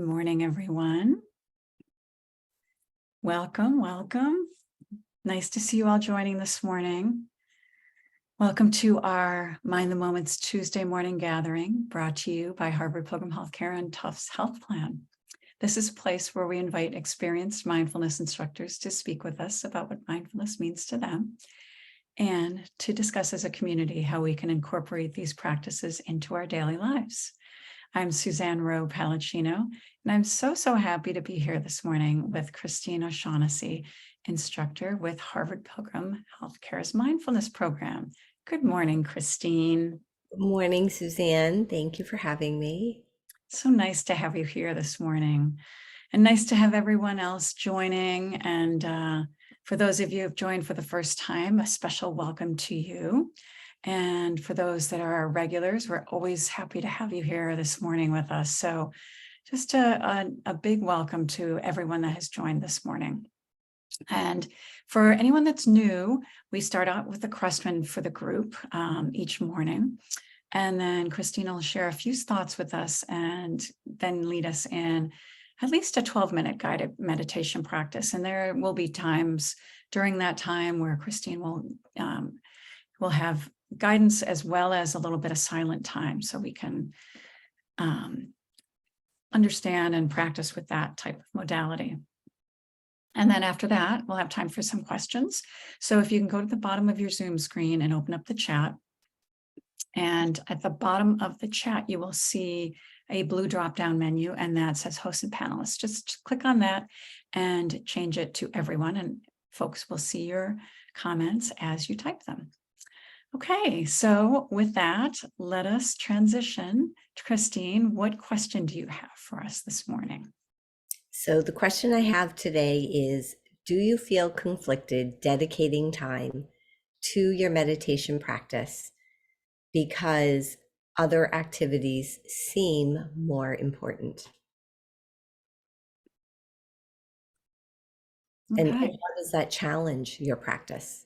morning, everyone. Welcome, welcome. Nice to see you all joining this morning. Welcome to our Mind the Moment's Tuesday morning gathering, brought to you by Harvard Pilgrim Healthcare and Tufts Health Plan. This is a place where we invite experienced mindfulness instructors to speak with us about what mindfulness means to them and to discuss as a community how we can incorporate these practices into our daily lives. I'm Suzanne Rowe, Palacino, and I'm so happy to be here this morning with Christine O'Shaughnessy, instructor with Harvard Pilgrim Healthcare's mindfulness program. Good morning, Christine. Good morning, Suzanne. Thank you for having me. So nice to have you here this morning, and nice to have everyone else joining. And for those of you who have joined for the first time, a special welcome to you. And for those that are our regulars, we're always happy to have you here this morning with us. So just a big welcome to everyone that has joined this morning. And for anyone that's new, we start out with a question for the group each morning. And then Christine will share a few thoughts with us and then lead us in at least a 12-minute guided meditation practice. And there will be times during that time where Christine will have guidance as well as a little bit of silent time so we can understand and practice with that type of modality. And then after that, we'll have time for some questions. So if you can go to the bottom of your Zoom screen and open up the chat. And at the bottom of the chat, you will see a blue drop-down menu, and that says hosts and panelists. Just click on that and change it to everyone, and folks will see your comments as you type them. Okay, so with that, let us transition to Christine. What question do you have for us this morning? So the question I have today is, do you feel conflicted dedicating time to your meditation practice because other activities seem more important? Okay. And how does that challenge your practice?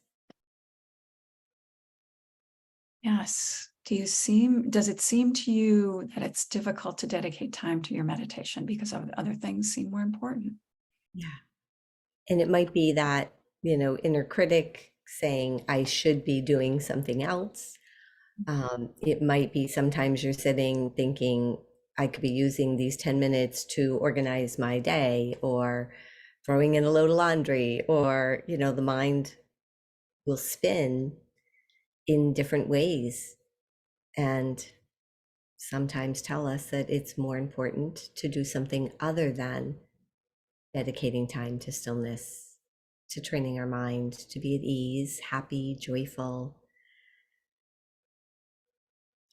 Yes. Does it seem to you that it's difficult to dedicate time to your meditation because other things seem more important? Yeah. And it might be that, inner critic saying, I should be doing something else. It might be sometimes you're sitting thinking, I could be using these 10 minutes to organize my day, or throwing in a load of laundry, or, the mind will spin in different ways and sometimes tell us that it's more important to do something other than dedicating time to stillness, to training our mind to be at ease, happy, joyful,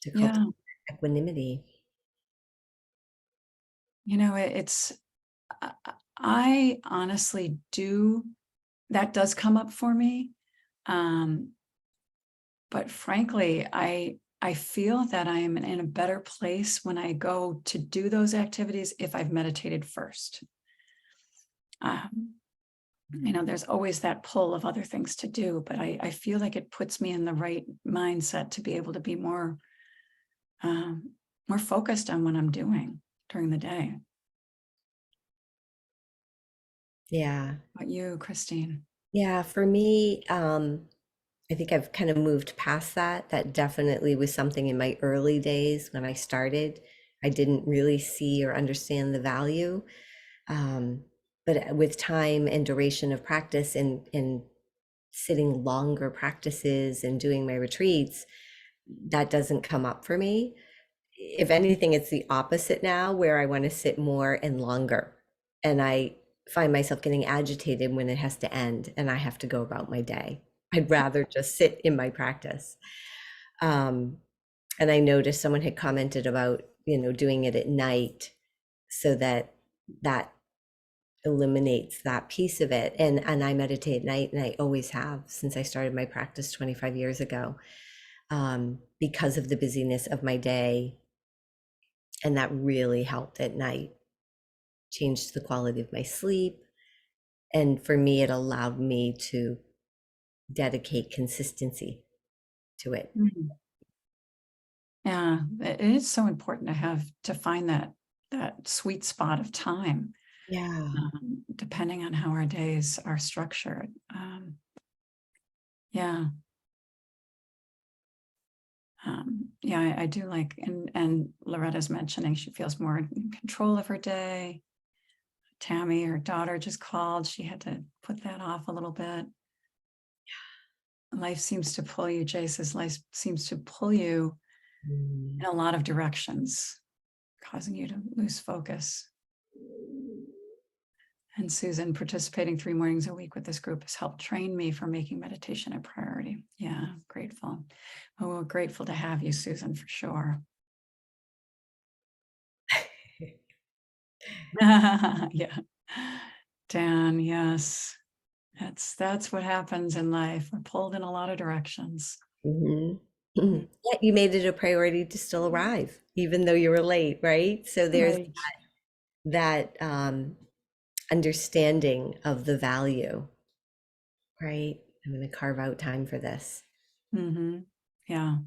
to cultivate equanimity. I honestly that does come up for me. But frankly, I feel that I am in a better place when I go to do those activities if I've meditated first. There's always that pull of other things to do, but I feel like it puts me in the right mindset to be able to be more focused on what I'm doing during the day. Yeah. How about you, Christine? Yeah, for me, I think I've kind of moved past that. That definitely was something in my early days when I started. I didn't really see or understand the value. But with time and duration of practice and sitting longer practices and doing my retreats, that doesn't come up for me. If anything, it's the opposite now, where I want to sit more and longer. And I find myself getting agitated when it has to end and I have to go about my day. I'd rather just sit in my practice. And I noticed someone had commented about, doing it at night so that eliminates that piece of it. And I meditate at night, and I always have since I started my practice 25 years ago, because of the busyness of my day. And that really helped at night, changed the quality of my sleep. And for me, it allowed me to dedicate consistency to it. Mm-hmm. Yeah, it is so important to find that that sweet spot of time, Yeah. depending on how our days are structured. Yeah. Yeah, I do like, and Loretta's mentioning she feels more in control of her day. Tammy, her daughter, just called. She had to put that off a little bit. Life seems to pull you, Jay says, life seems to pull you Mm. in a lot of directions, causing you to lose focus. And Susan, participating 3 mornings a week with this group has helped train me for making meditation a priority. Yeah, grateful. Well, we're grateful to have you, Susan, for sure. Yeah. Dan, yes. That's what happens in life. We're pulled in a lot of directions. Mhm. Yet you made it a priority to still arrive, even though you were late, right? So there's Right. that understanding of the value, right? I'm going to carve out time for this. Mm-hmm. Yeah,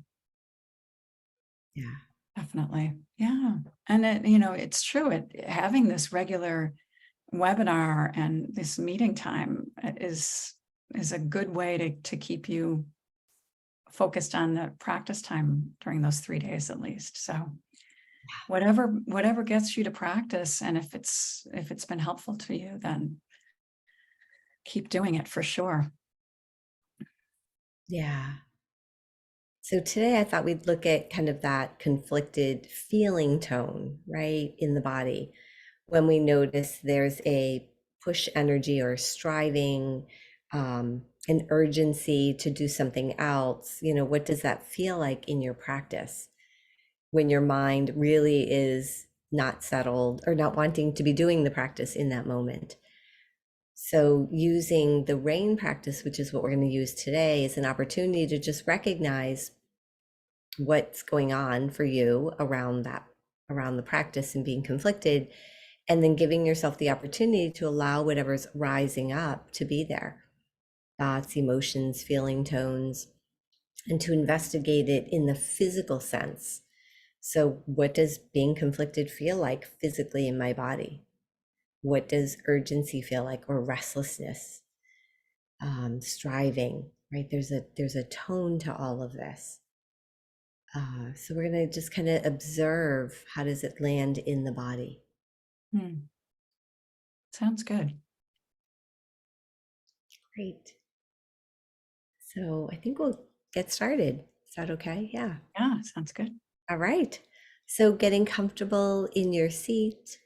Yeah. definitely. Yeah. And it's true. Having this regular webinar and this meeting time is a good way to keep you focused on the practice time during those 3 days at least. So whatever gets you to practice, and if it's been helpful to you, then keep doing it for sure. Yeah. So today I thought we'd look at kind of that conflicted feeling tone, right, in the body. When we notice there's a push energy or striving, an urgency to do something else, what does that feel like in your practice when your mind really is not settled or not wanting to be doing the practice in that moment? So using the RAIN practice, which is what we're going to use today, is an opportunity to just recognize what's going on for you around the practice and being conflicted, and then giving yourself the opportunity to allow whatever's rising up to be there, thoughts, emotions, feeling tones, and to investigate it in the physical sense. So what does being conflicted feel like physically in my body? What does urgency feel like, or restlessness, striving, right? There's a tone to all of this. So we're going to just kind of observe, how does it land in the body? Sounds good. Great. So I think we'll get started. Is that okay? Yeah. Yeah, sounds good. All right. So getting comfortable in your seat.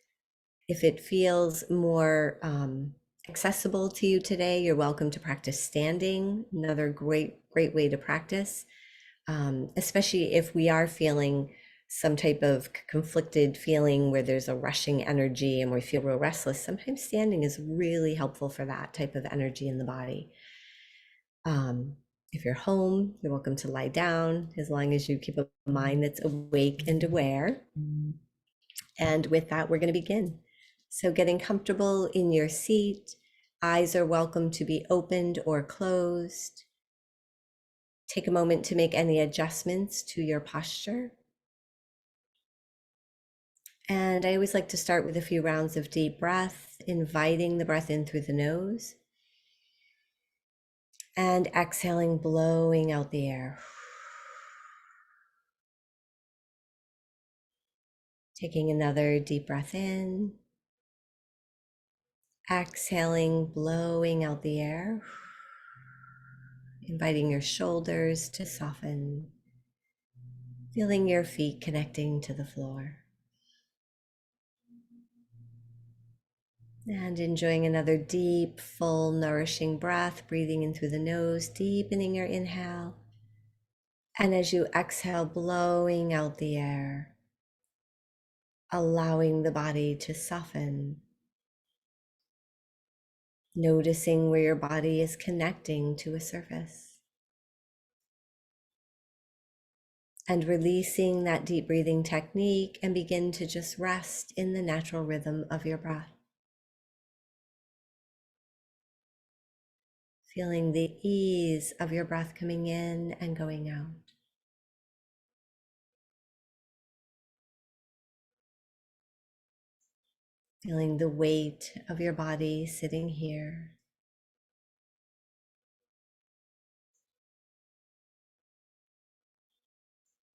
If it feels more accessible to you today, you're welcome to practice standing. Another great way to practice, especially if we are feeling some type of conflicted feeling where there's a rushing energy and we feel real restless. Sometimes standing is really helpful for that type of energy in the body. If you're home, you're welcome to lie down, as long as you keep a mind that's awake and aware. And with that, we're going to begin. So getting comfortable in your seat, eyes are welcome to be opened or closed. Take a moment to make any adjustments to your posture. And I always like to start with a few rounds of deep breath, inviting the breath in through the nose, and exhaling, blowing out the air. Taking another deep breath in, exhaling, blowing out the air, inviting your shoulders to soften, feeling your feet connecting to the floor. And enjoying another deep, full, nourishing breath, breathing in through the nose, deepening your inhale. And as you exhale, blowing out the air, allowing the body to soften, noticing where your body is connecting to a surface, and releasing that deep breathing technique, and begin to just rest in the natural rhythm of your breath. Feeling the ease of your breath coming in and going out. Feeling the weight of your body sitting here.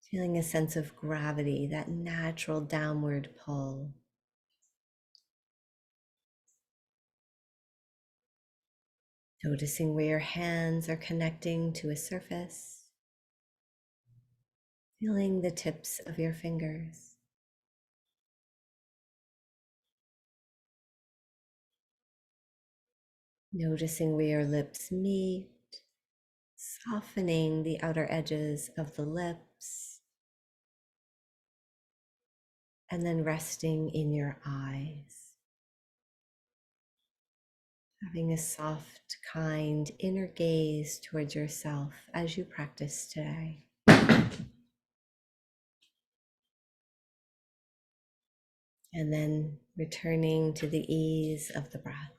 Feeling a sense of gravity, that natural downward pull. Noticing where your hands are connecting to a surface. Feeling the tips of your fingers. Noticing where your lips meet, softening the outer edges of the lips, and then resting in your eyes. Having a soft, kind inner gaze towards yourself as you practice today. And then returning to the ease of the breath.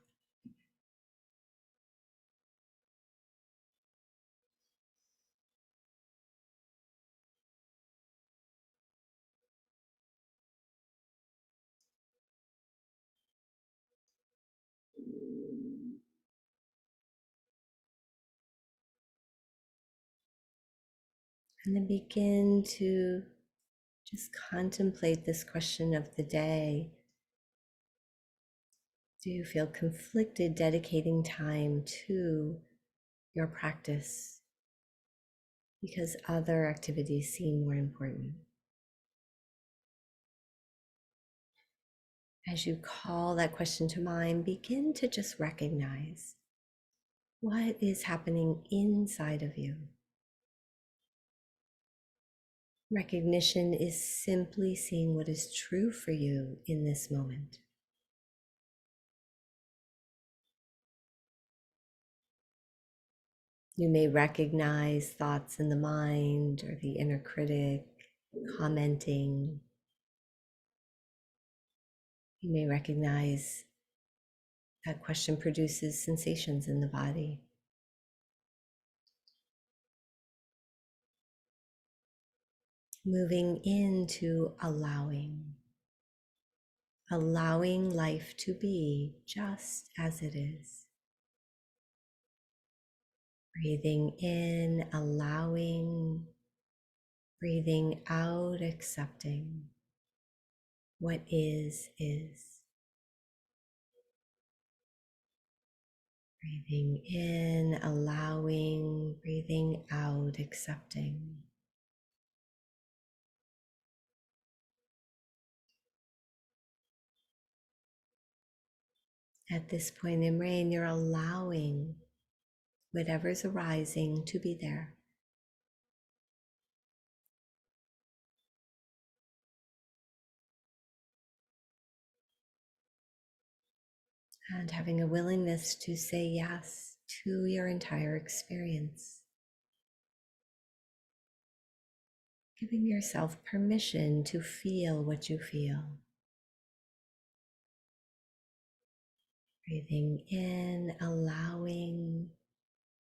And then begin to just contemplate this question of the day. Do you feel conflicted dedicating time to your practice because other activities seem more important? As you call that question to mind, begin to just recognize what is happening inside of you. Recognition is simply seeing what is true for you in this moment. You may recognize thoughts in the mind or the inner critic commenting. You may recognize that question produces sensations in the body. Moving into allowing life to be just as it is. Breathing in, allowing, breathing out, accepting. What is, is. Breathing in, allowing, breathing out, accepting. At this point in rain, you're allowing whatever's arising to be there. And having a willingness to say yes to your entire experience. Giving yourself permission to feel what you feel. Breathing in, allowing,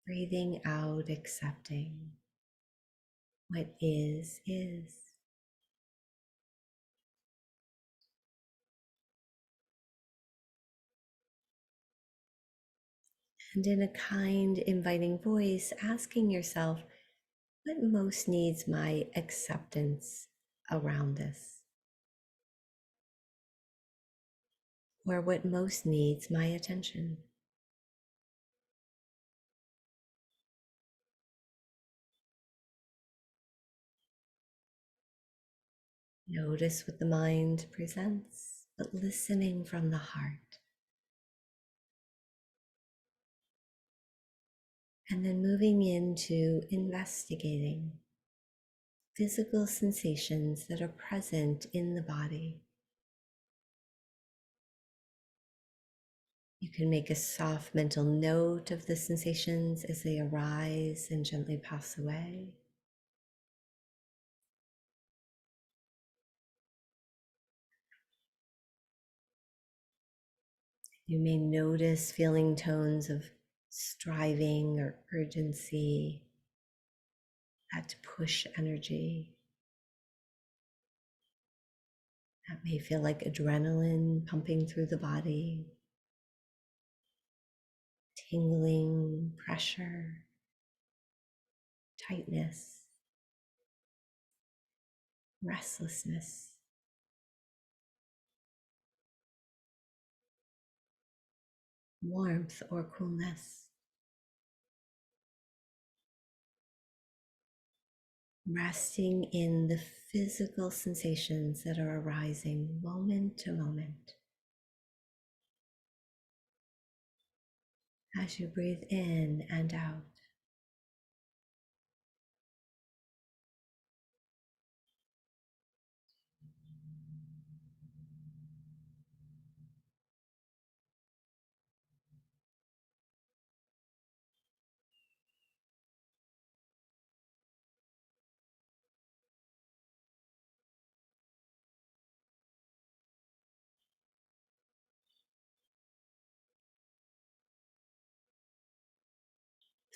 breathing out, accepting. What is, is. And in a kind, inviting voice, asking yourself, what most needs my acceptance around this? Or what most needs my attention? Notice what the mind presents, but listening from the heart. And then moving into investigating physical sensations that are present in the body. You can make a soft mental note of the sensations as they arise and gently pass away. You may notice feeling tones of striving or urgency, that push energy. That may feel like adrenaline pumping through the body, tingling, pressure, tightness, restlessness, warmth or coolness. Resting in the physical sensations that are arising moment to moment. As you breathe in and out,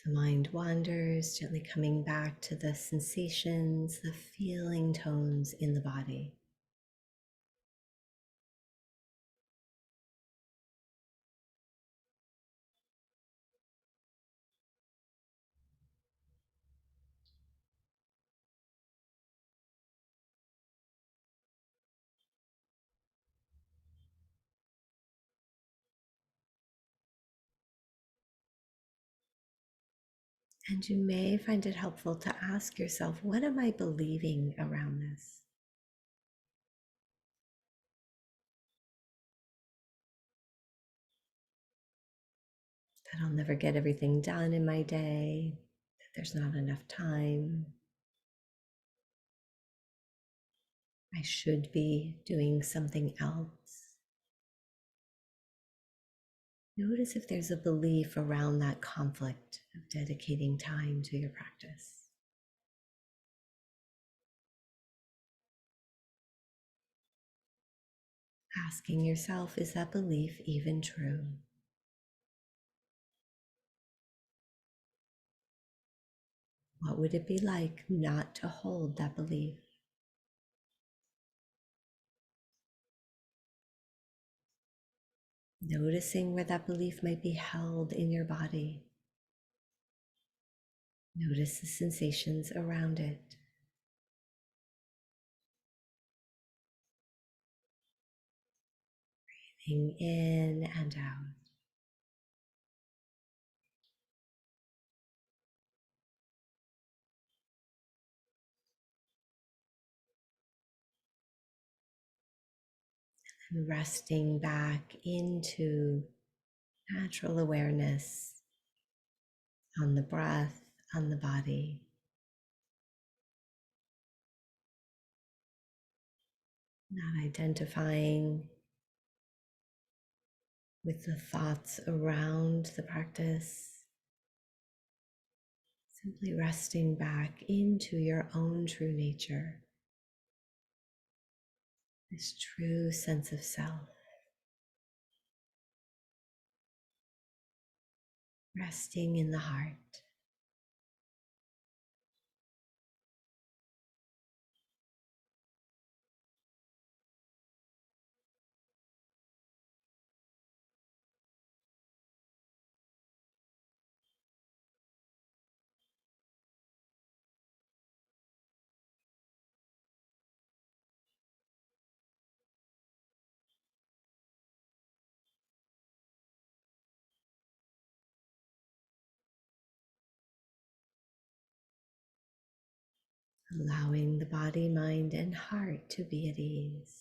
the mind wanders, gently coming back to the sensations, the feeling tones in the body. And you may find it helpful to ask yourself, what am I believing around this? That I'll never get everything done in my day, that there's not enough time. I should be doing something else. Notice if there's a belief around that conflict of dedicating time to your practice. Asking yourself, is that belief even true? What would it be like not to hold that belief? Noticing where that belief might be held in your body. Notice the sensations around it. Breathing in and out. And resting back into natural awareness on the breath, on the body. Not identifying with the thoughts around the practice. Simply resting back into your own true nature, this true sense of self. Resting in the heart. Allowing the body, mind, and heart to be at ease.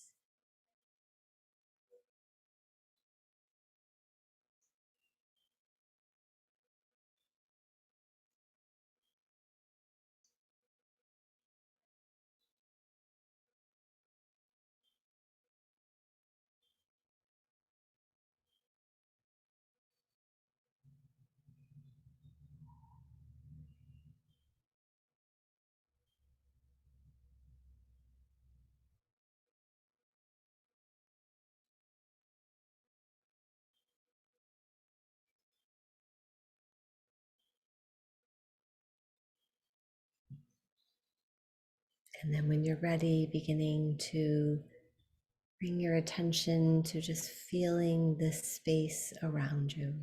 And then when you're ready, beginning to Bring your attention to just feeling this space around you.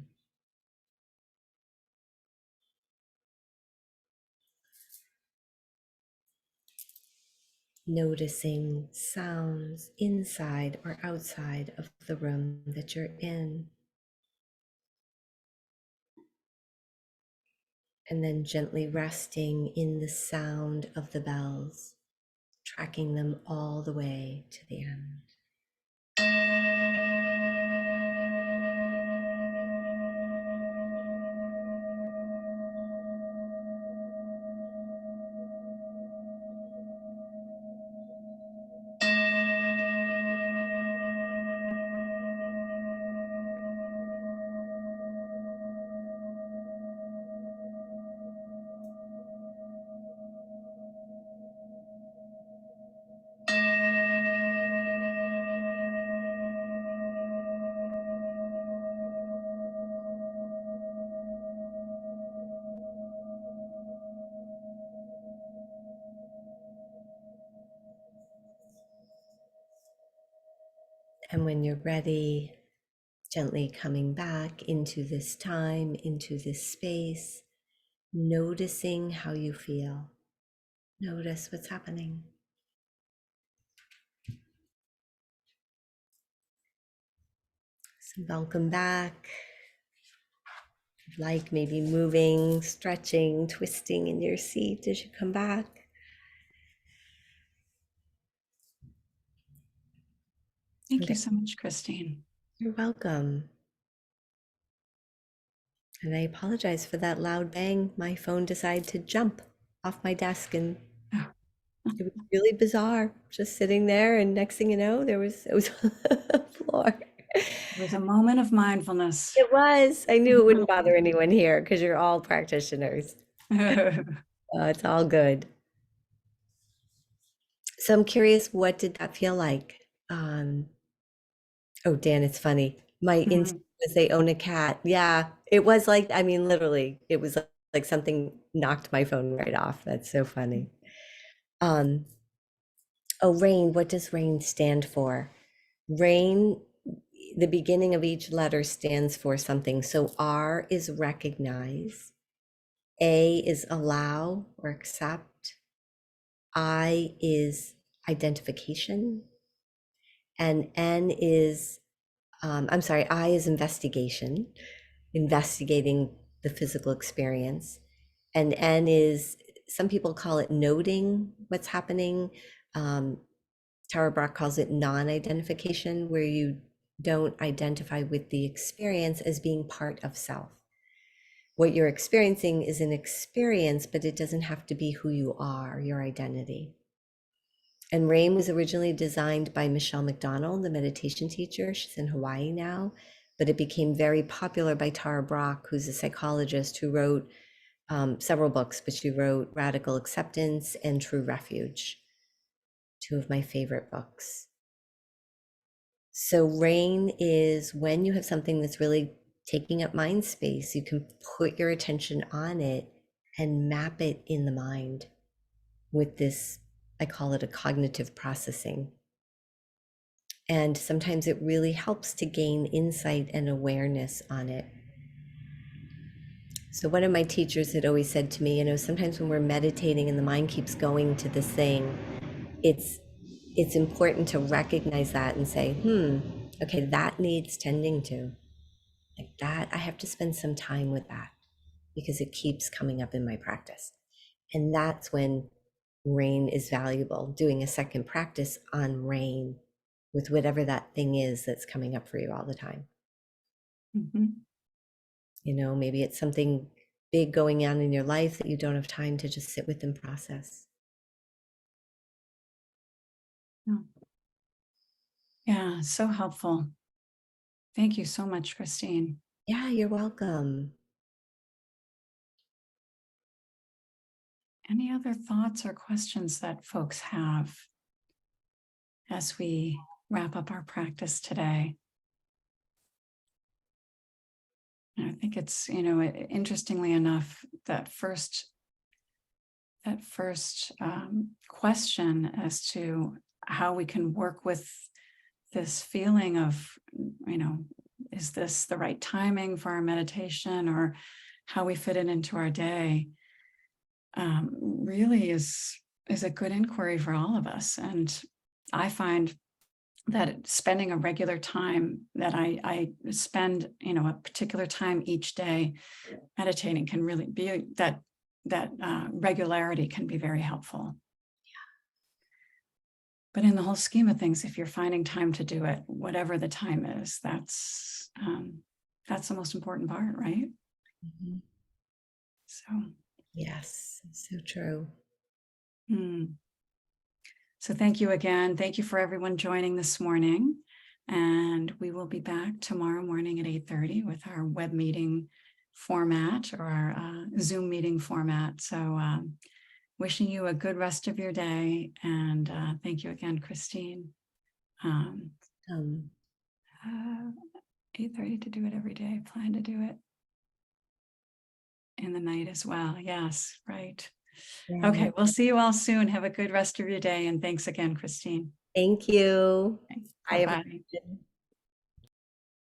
Noticing sounds inside or outside of the room that you're in. And then gently resting in the sound of the bells, tracking them all the way to the end. And when you're ready, gently coming back into this time, into this space, noticing how you feel. Notice what's happening. So welcome back. Like maybe moving, stretching, twisting in your seat as you come back. Thank you so much, Christine. You're welcome. And I apologize for that loud bang. My phone decided to jump off my desk, and Oh, it was really bizarre. Just sitting there, and next thing you know, it was on the floor. it was a moment of mindfulness. It was. I knew it wouldn't bother anyone here because you're all practitioners. It's all good. So I'm curious, what did that feel like? Oh, Dan, it's funny. My instinct was they own a cat. Yeah, it was like, I mean, literally, it was like something knocked my phone right off. That's so funny. Oh, RAIN, what does RAIN stand for? RAIN, the beginning of each letter stands for something. So R is recognize, A is allow or accept, I is identification, and N is, I is investigation, investigating the physical experience. And N is, some people call it noting what's happening. Tara Brach calls it non-identification, where you don't identify with the experience as being part of self. What you're experiencing is an experience, but it doesn't have to be who you are, your identity. And RAIN was originally designed by Michelle McDonald, the meditation teacher. She's in Hawaii now, but it became very popular by Tara Brach, who's a psychologist who wrote several books, but she wrote Radical Acceptance and True Refuge, two of my favorite books. So RAIN is when you have something that's really taking up mind space, you can put your attention on it and map it in the mind with this, I call it a cognitive processing. And sometimes it really helps to gain insight and awareness on it. So one of my teachers had always said to me, sometimes when we're meditating and the mind keeps going to this thing, it's important to recognize that and say, okay, that needs tending to. Like that, I have to spend some time with that because it keeps coming up in my practice. And that's when RAIN is valuable, doing a second practice on RAIN with whatever that thing is that's coming up for you all the time. Maybe it's something big going on in your life that you don't have time to just sit with and process. Yeah, so helpful. Thank you so much, Christine. Yeah, you're welcome. Any other thoughts or questions that folks have as we wrap up our practice today? And I think it's, interestingly enough, that first question as to how we can work with this feeling of, is this the right timing for our meditation, or how we fit it into our day, really is a good inquiry for all of us. And I find that spending a regular time, that I spend, a particular time each day meditating, can really be that regularity can be very helpful. But in the whole scheme of things, if you're finding time to do it, whatever the time is, that's the most important part, right? Mhm. So, Yes, so true. So thank you again. Thank you for everyone joining this morning. And we will be back tomorrow morning at 8:30 with our web meeting format, or our Zoom meeting format. So wishing you a good rest of your day. And thank you again, Christine. Um, 8:30 to do it every day. Plan to do it in the night as well. Yes, right. yeah. Okay, we'll see you all soon. Have a good rest of your day. And thanks again, Christine. Thank you. Okay, Bye, bye-bye. everyone.